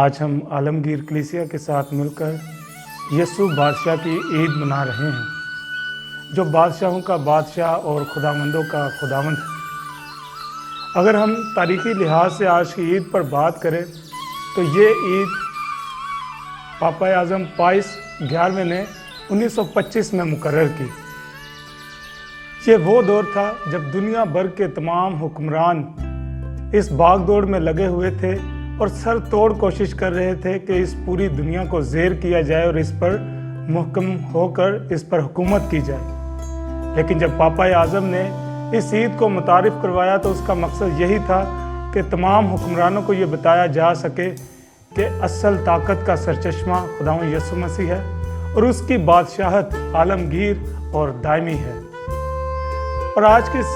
आज हम आलमगीर कलीसिया के साथ मिलकर यीशु बादशाह की ईद मना रहे हैं, जो बादशाहों का बादशाह और खुदावंदों का खुदावंद है। अगर हम तारीख़ी लिहाज से आज की ईद पर बात करें तो ये ईद पापा आज़म पाइस 11वें ने 1925 में मुकर्रर की। ये वो दौर था जब दुनिया भर के तमाम हुक्मरान इस भागदौड़ में लगे हुए थे और सर तोड़ कोशिश कर रहे थे कि इस पूरी दुनिया को ज़ेर किया जाए और इस पर मुहकम होकर इस पर हुकूमत की जाए। लेकिन जब पापा आज़म ने इस ईद को मुतारिफ़ करवाया तो उसका मकसद यही था कि तमाम हुक्मरानों को ये बताया जा सके कि असल ताकत का सरचश्मा खुदावंद यीशु मसीह है और उसकी बादशाहत आलमगीर और दायमी है। और आज की इस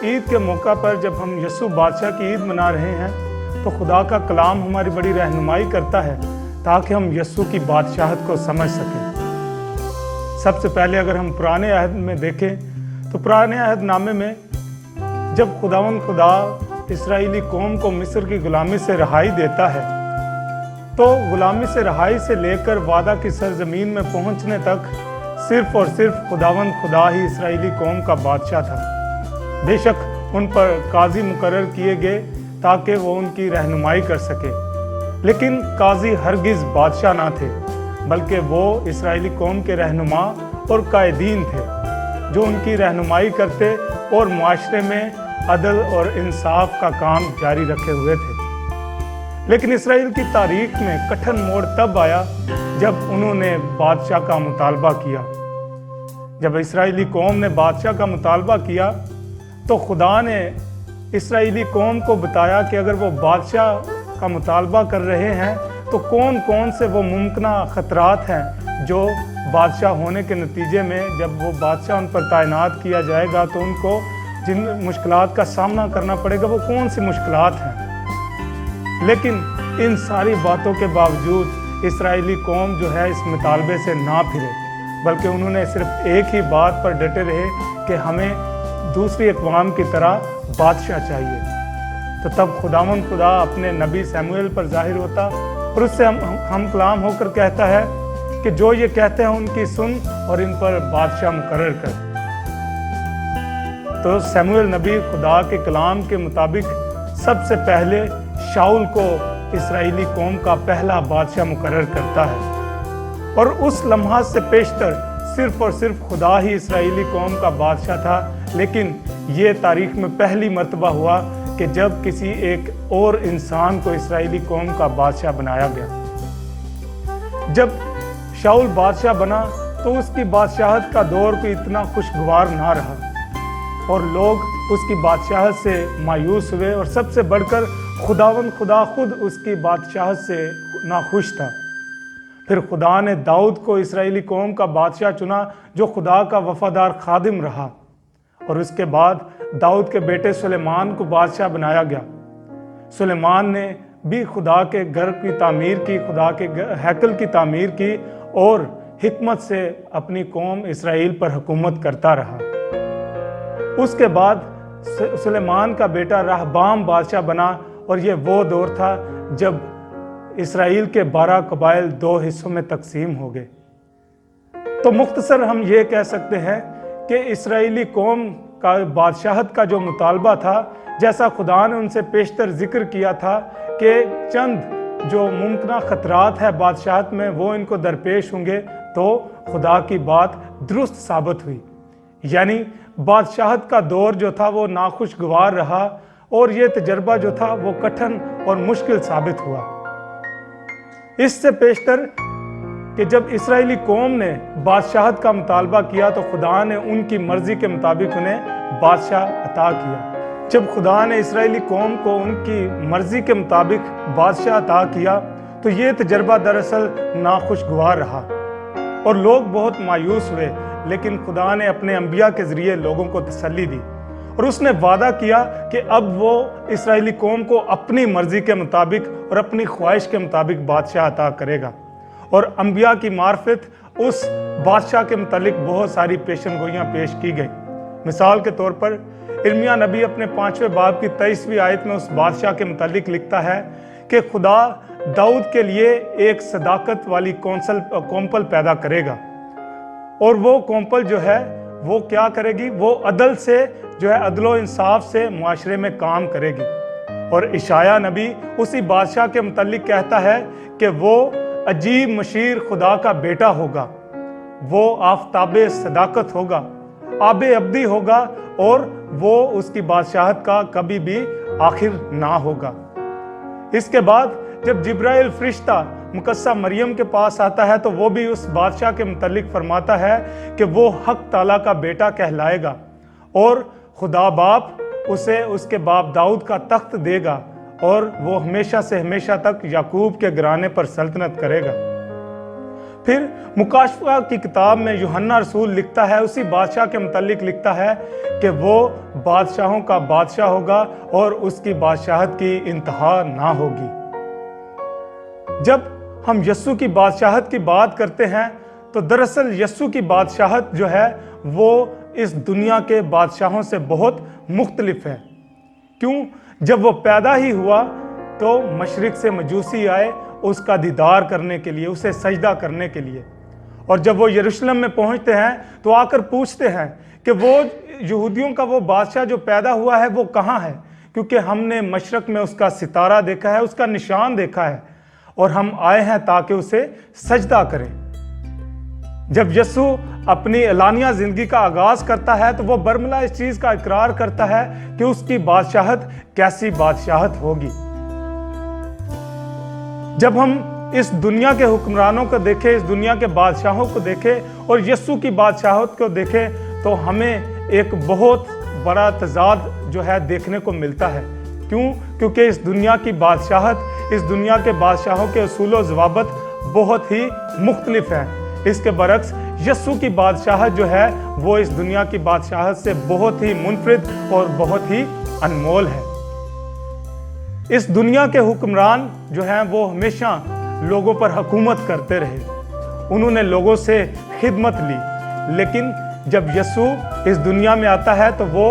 ईद के मौका पर जब हम यीशु बादशाह की ईद मना रहे हैं तो खुदा का कलाम हमारी बड़ी रहनुमाई करता है ताकि हम यीशु की बादशाहत को समझ सकें। सबसे पहले अगर हम पुराने अहद में देखें तो पुराने अहद नामे में जब खुदा इस्राएली कौम को मिस्र की गुलामी से रहाई देता है तो गुलामी से रहाई से लेकर वादा की सरजमीन में पहुंचने तक सिर्फ और सिर्फ खुदा ही इस्राएली कौम का बादशाह था। बेशक उन पर काजी मुकर्रर किए गए ताकि वो उनकी रहनुमाई कर सके, लेकिन काजी हरगिज़ बादशाह ना थे बल्कि वो इस्राएली कौम के रहनुमा और कायदीन थे जो उनकी रहनुमाई करते और मुआशरे में अदल और इंसाफ का काम जारी रखे हुए थे। लेकिन इस्राएल की तारीख में कठिन मोड़ तब आया जब उन्होंने बादशाह का मुतालबा किया। जब इस्राएली कौम ने बादशाह का मुतालबा किया तो खुदा ने इस्राएली कौम को बताया कि अगर वो बादशाह का मुतालबा कर रहे हैं तो कौन कौन से वो मुमकिन ख़तरात हैं जो बादशाह होने के नतीजे में जब वो बादशाह उन पर तैनात किया जाएगा तो उनको जिन मुश्किलात का सामना करना पड़ेगा वो कौन सी मुश्किलात हैं। लेकिन इन सारी बातों के बावजूद इस्राएली कौम जो है इस मुतालबे से ना फिरे, बल्कि उन्होंने सिर्फ एक ही बात पर डटे रहे कि हमें दूसरी अक़वाम की तरह बादशाह चाहिए। तो तब खुदा अपने नबी शमूएल पर जाहिर होता और उससे हम कलाम होकर कहता है कि जो ये कहते हैं उनकी सुन और इन पर बादशाह मुकर्रर कर। तो शमूएल नबी खुदा के कलाम के मुताबिक सबसे पहले शाऊल को इस्राएली कौम का पहला बादशाह मुकर्रर करता है और उस लम्हा से पेशतर सिर्फ और सिर्फ खुदा ही इस्राएली कौम का बादशाह था। लेकिन ये तारीख में पहली मर्तबा हुआ कि जब किसी एक और इंसान को इस्राएली कौम का बादशाह बनाया गया। जब शाऊल बादशाह बना तो उसकी बादशाहत का दौर कोई इतना खुशगवार ना रहा और लोग उसकी बादशाहत से मायूस हुए और सबसे बढ़कर खुदा खुद उसकी बादशाहत से नाखुश था। फिर खुदा ने दाऊद को इस्राएली कौम का बादशाह चुना जो खुदा का वफादार खादिम रहा और उसके बाद दाऊद के बेटे सुलेमान को बादशाह बनाया गया। सुलेमान ने भी खुदा के घर की तामीर की, खुदा के हैकल की तामीर की और हिकमत से अपनी कौम इस्राएल पर हुकूमत करता रहा। उसके बाद सुलेमान का बेटा रहबाम बादशाह बना और ये वो दौर था जब इस्राएल के 12 कबाइल 2 हिस्सों में तकसीम हो गए। तो मुख्तसर हम ये कह सकते हैं कि इस्राएली कौम का बादशाहत का जो मुतालबा था, जैसा खुदा ने उनसे पेशतर जिक्र किया था कि चंद जो मुमकिन ख़तरात है बादशाहत में वो इनको दरपेश होंगे, तो खुदा की बात दुरुस्त साबित हुई। यानी बादशाहत का दौर जो था वो नाखुशगवार रहा और ये तजर्बा जो था वो कठिन और मुश्किल साबित हुआ। इससे पेशतर कि जब इस्राएली कौम ने बादशाहत का मुतालबा किया तो खुदा ने उनकी मर्जी के मुताबिक उन्हें बादशाह अता किया। जब खुदा ने इस्राएली कौम को उनकी मर्जी के मुताबिक बादशाह अता किया तो ये तजर्बा दरअसल नाखुशगवार रहा और लोग बहुत मायूस हुए। लेकिन खुदा ने अपने अंबिया के ज़रिए लोगों को तसल्ली दी और उसने वादा किया कि अब वो इस्राएली कौम को अपनी मर्जी के मुताबिक और अपनी ख्वाहिश के मुताबिक बादशाह अता करेगा। और अंबिया की मार्फत उस बादशाह के मुतालिक बहुत सारी पेशन गोइयाँ पेश की गई। मिसाल के तौर पर इर्मिया नबी अपने 5वें बाब की 23वीं आयत में उस बादशाह के मुतालिक लिखता है कि खुदा दाऊद के लिए एक सदाकत वाली कौंपल पैदा करेगा, और वो कौंपल जो है वो क्या करेगी, वो अदल से जो है अदलो इंसाफ से मुआशरे में काम करेगी। और इशाया नबी उसी बादशाह के मुतल्लिक कहता है कि वो अजीब मशीर खुदा का बेटा होगा, वो आफताबे सदाकत होगा, आबे अब्दी होगा, और वो उसकी बादशाहत का कभी भी आखिर ना होगा। इसके बाद जब जिब्राइल फरिश्ता मुकस्सा मरियम के पास आता है तो वो भी उस बादशाह के मुतल्लिक फरमाता है कि वो हक ताला का बेटा कहलाएगा, और खुदा बाप उसे उसके बाप दाऊद का तख्त देगा, और वो हमेशा से हमेशा तक याकूब के घराने पर सल्तनत करेगा। फिर मुकाशफा की किताब में यूहन्ना रसूल लिखता है, उसी बादशाह के मुतल्लिक लिखता है कि वो बादशाहों का बादशाह होगा और उसकी बादशाहत की इंतहा ना होगी। जब हम यस्सु की बादशाहत की बात करते हैं तो दरअसल यस्सु की बादशाहत जो है वो इस दुनिया के बादशाहों से बहुत मुख्तलिफ है। क्यों? जब वो पैदा ही हुआ तो मशरिक से मजूसी आए उसका दीदार करने के लिए, उसे सजदा करने के लिए, और जब वो यरूशलेम में पहुंचते हैं तो आकर पूछते हैं कि वो यहूदियों का वो बादशाह जो पैदा हुआ है वो कहाँ है, क्योंकि हमने मशरक में उसका सितारा देखा है, उसका निशान देखा है, और हम आए हैं ताकि उसे सजदा करें। जब यस्सु अपनी एलानिया जिंदगी का आगाज करता है तो वो बरमला इस चीज का इकरार करता है कि उसकी बादशाहत कैसी बादशाहत होगी। जब हम इस दुनिया के हुक्मरानों को देखें, इस दुनिया के बादशाहों को देखें और यस्सु की बादशाहत को देखें तो हमें एक बहुत बड़ा तजाद जो है देखने को मिलता है। क्यों? क्योंकि इस दुनिया की बादशाहत, इस दुनिया के बादशाहों के उसूल व ज़वाबत बहुत ही मुख्तलिफ हैं। इसके बरक्स यस्सु की बादशाहत जो है वो इस दुनिया की बादशाहत से बहुत ही मुनफरिद और बहुत ही अनमोल है। इस दुनिया के हुक्मरान जो हैं वो हमेशा लोगों पर हुकूमत करते रहे, उन्होंने लोगों से खिदमत ली, लेकिन जब यस्सु इस दुनिया में आता है तो वो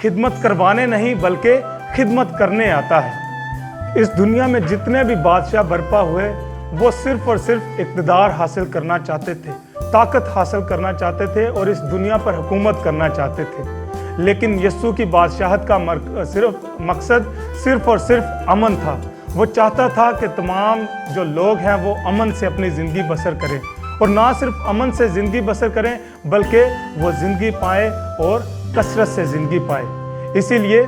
खिदमत करवाने नहीं बल्कि खिदमत करने आता है। इस दुनिया में जितने भी बादशाह बर्पा हुए वो सिर्फ और सिर्फ इक़्तिदार हासिल करना चाहते थे, ताकत हासिल करना चाहते थे और इस दुनिया पर हुकूमत करना चाहते थे। लेकिन यस्सु की बादशाहत का मकसद सिर्फ और सिर्फ अमन था। वो चाहता था कि तमाम जो लोग हैं वो अमन से अपनी ज़िंदगी बसर करें, और ना सिर्फ अमन से ज़िंदगी बसर करें बल्कि वो ज़िंदगी पाए और कसरत से ज़िंदगी पाए। इसीलिए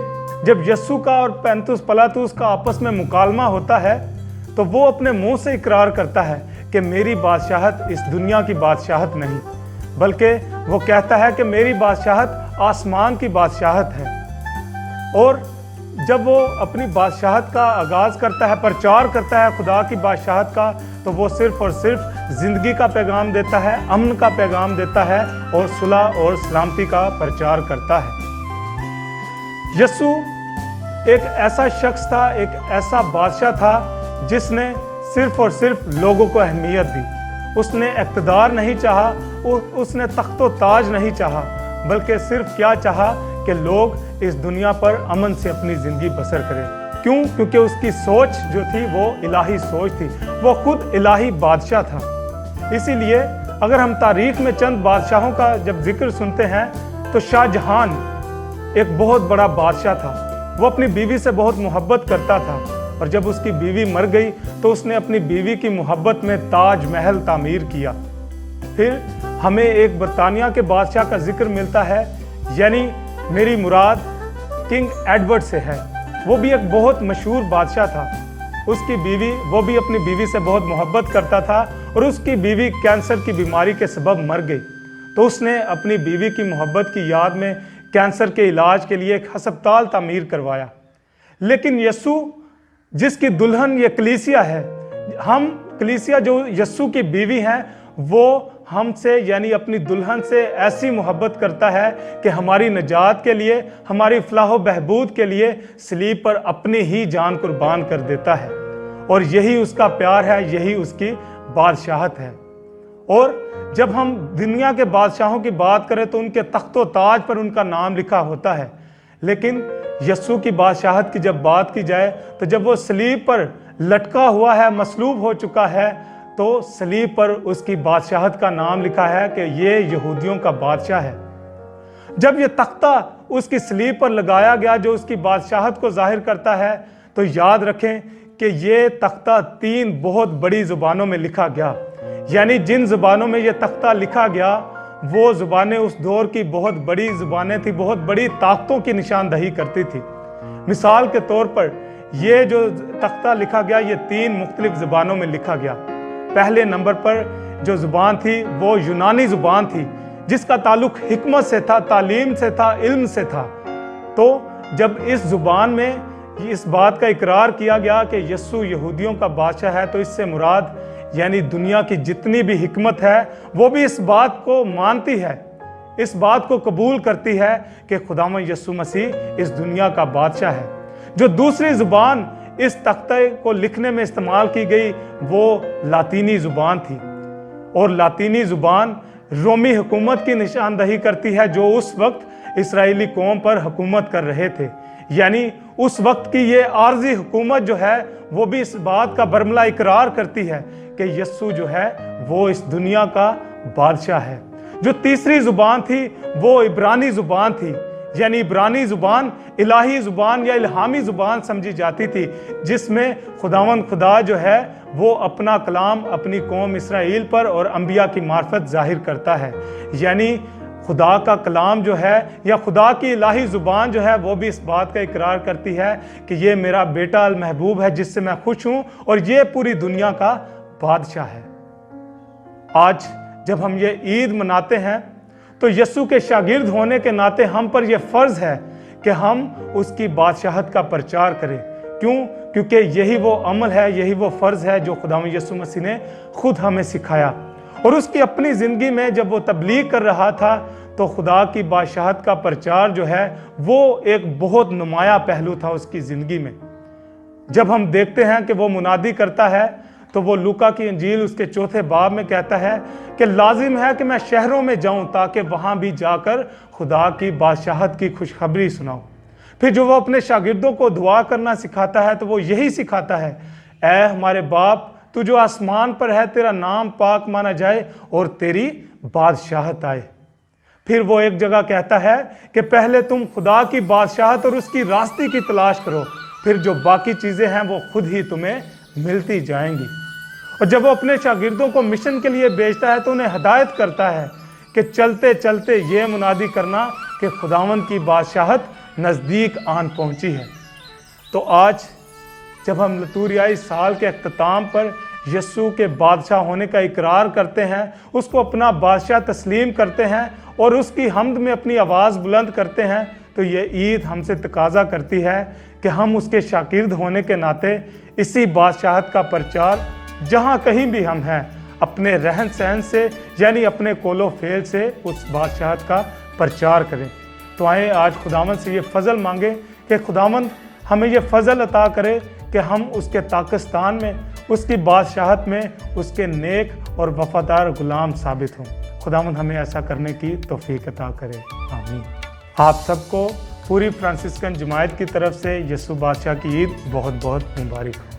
जब यस्सु का और पैंतुस पिलातुस का आपस में मुकालमा होता है तो वो अपने मुंह से इकरार करता है कि मेरी बादशाहत इस दुनिया की बादशाहत नहीं, बल्कि वो कहता है कि मेरी बादशाहत आसमान की बादशाहत है। और जब वो अपनी बादशाहत का आगाज़ करता है, प्रचार करता है खुदा की बादशाहत का, तो वो सिर्फ और सिर्फ ज़िंदगी का पैगाम देता है, अमन का पैगाम देता है और सुलह और सलामती का प्रचार करता है। यस्सु एक ऐसा शख्स था, एक ऐसा बादशाह था जिसने सिर्फ और सिर्फ लोगों को अहमियत दी। उसने इक़्तिदार नहीं चाहा, उसने तख्तो ताज नहीं चाहा, बल्कि सिर्फ क्या चाहा कि लोग इस दुनिया पर अमन से अपनी ज़िंदगी बसर करें। क्यों? क्योंकि उसकी सोच जो थी वो इलाही सोच थी, वो खुद इलाही बादशाह था। इसीलिए अगर हम तारीख़ में चंद बादशाहों का जब जिक्र सुनते हैं तो शाहजहान एक बहुत बड़ा बादशाह था। वो अपनी बीवी से बहुत मोहब्बत करता था, और जब उसकी बीवी मर गई तो उसने अपनी बीवी की मोहब्बत में ताज महल तामीर किया। फिर हमें एक बरतानिया के बादशाह का जिक्र मिलता है, यानी मेरी मुराद किंग एडवर्ड से है। वो भी एक बहुत मशहूर बादशाह था। उसकी बीवी, वो भी अपनी बीवी से बहुत मोहब्बत करता था, और उसकी बीवी कैंसर की बीमारी के सबब मर गई। तो उसने अपनी बीवी की मोहब्बत की याद में कैंसर के इलाज के लिए एक हस्पताल तामीर करवाया। लेकिन यस्सु जिसकी दुल्हन ये कलीसिया है, हम कलीसिया जो यस्सु की बीवी हैं, वो हमसे यानी अपनी दुल्हन से ऐसी मोहब्बत करता है कि हमारी निजात के लिए, हमारी फलाह बहबूद के लिए सलीब पर अपनी ही जान कुर्बान कर देता है। और यही उसका प्यार है, यही उसकी बादशाहत है। और जब हम दुनिया के बादशाहों की बात करें तो उनके तख्तो ताज पर उनका नाम लिखा होता है, लेकिन यस्सु की बादशाहत की जब बात की जाए तो जब वो सलीब पर लटका हुआ है, मसलूब हो चुका है, तो सलीब पर उसकी बादशाहत का नाम लिखा है कि ये यहूदियों का बादशाह है। जब ये तख्ता उसकी सलीब पर लगाया गया जो उसकी बादशाहत को जाहिर करता है, तो याद रखें कि ये तख्ता 3 बहुत बड़ी ज़ुबानों में लिखा गया। यानी जिन ज़ुबानों में ये तख्ता लिखा गया वो ज़ुबानें उस दौर की बहुत बड़ी ज़ुबानें थी, बहुत बड़ी ताकतों की निशानदही करती थी। मिसाल के तौर पर ये जो तख्ता लिखा गया ये 3 मुख्तलिफ ज़ुबानों में लिखा गया। पहले नंबर पर जो ज़ुबान थी वो यूनानी ज़ुबान थी जिसका ताल्लुक हिकमत से था, तालीम से था, इल्म से था। तो जब इस ज़ुबान में इस बात का इकरार किया गया कि यस्सु यहूदियों का बादशाह है, तो इससे मुराद यानी दुनिया की जितनी भी हिकमत है वो भी इस बात को मानती है, इस बात को कबूल करती है कि खुदावंद यस्सु मसीह इस दुनिया का बादशाह है। जो दूसरी ज़ुबान इस तख्ते को लिखने में इस्तेमाल की गई वो लातीनी ज़ुबान थी, और लातीनी ज़ुबान रोमी हुकूमत की निशानदही करती है जो उस वक्त इस्राएली कौम पर हुकूमत कर रहे थे। यानी उस वक्त की ये आर्जी हुकूमत जो है वो भी इस बात का बरमला इकरार करती है कि यस्सु जो है वो इस दुनिया का बादशाह है। जो तीसरी ज़ुबान थी वो इब्रानी ज़ुबान थी, यानी इब्रानी ज़ुबान इलाही ज़ुबान या इल्हामी ज़ुबान समझी जाती थी, जिसमें खुदावंद खुदा जो है वो अपना कलाम अपनी कौम इसराइल पर और अंबिया की मार्फत ज़ाहिर करता है। यानी खुदा का कलाम जो है या खुदा की इलाही ज़ुबान जो है वो भी इस बात का इकरार करती है कि ये मेरा बेटा अल महबूब है जिससे मैं खुश हूँ और ये पूरी दुनिया का बादशाह है। आज जब हम ये ईद मनाते हैं तो यस्सु के शागिर्द होने के नाते हम पर यह फ़र्ज़ है कि हम उसकी बादशाहत का प्रचार करें। क्यों? क्योंकि यही वो अमल है, यही वो फ़र्ज़ है जो खुदावंद यस्सु मसीह ने खुद हमें सिखाया। और उसकी अपनी ज़िंदगी में जब वो तबलीग कर रहा था तो खुदा की बादशाहत का प्रचार जो है वो एक बहुत नुमाया पहलू था उसकी ज़िंदगी में। जब हम देखते हैं कि वो मुनादी करता है तो वो लूका की इंजील उसके 4 बाब में कहता है कि लाजिम है कि मैं शहरों में जाऊं ताकि वहां भी जाकर खुदा की बादशाहत की खुशखबरी सुनाऊं। फिर जो वो अपने शागिर्दों को दुआ करना सिखाता है तो वो यही सिखाता है, ऐ हमारे बाप तू जो आसमान पर है, तेरा नाम पाक माना जाए और तेरी बादशाहत आए। फिर वो एक जगह कहता है कि पहले तुम खुदा की बादशाहत और उसकी रास्ते की तलाश करो, फिर जो बाकी चीज़ें हैं वो खुद ही तुम्हें मिलती जाएंगी। और जब वो अपने शागिर्दों को मिशन के लिए भेजता है तो उन्हें हिदायत करता है कि चलते चलते ये मुनादी करना कि खुदावंद की बादशाहत नज़दीक आन पहुंची है। तो आज जब हम लतूरियाई साल के अख्ताम पर यस्सु के बादशाह होने का इकरार करते हैं, उसको अपना बादशाह तस्लीम करते हैं और उसकी हम्द में अपनी आवाज़ बुलंद करते हैं, तो ये ईद हमसे तकाजा करती है कि हम उसके शागिर्द होने के नाते इसी बादशाहत का प्रचार जहाँ कहीं भी हम हैं अपने रहन सहन से यानी अपने कोलो फेल से उस बादशाहत का प्रचार करें। तो आए आज खुदावंद से ये फ़ज़ल मांगे कि खुदावंद हमें ये फ़ज़ल अता करे कि हम उसके ताकिस्तान में, उसकी बादशाहत में उसके नेक और वफ़ादार ग़ुलाम साबित हों। खुदावंद हमें ऐसा करने की तौफ़ीक अता करे, आमीन। आप सबको पूरी फ्रांसिस्कन जमायत की तरफ से यस्सु बादशाह की ईद बहुत बहुत मुबारक हो।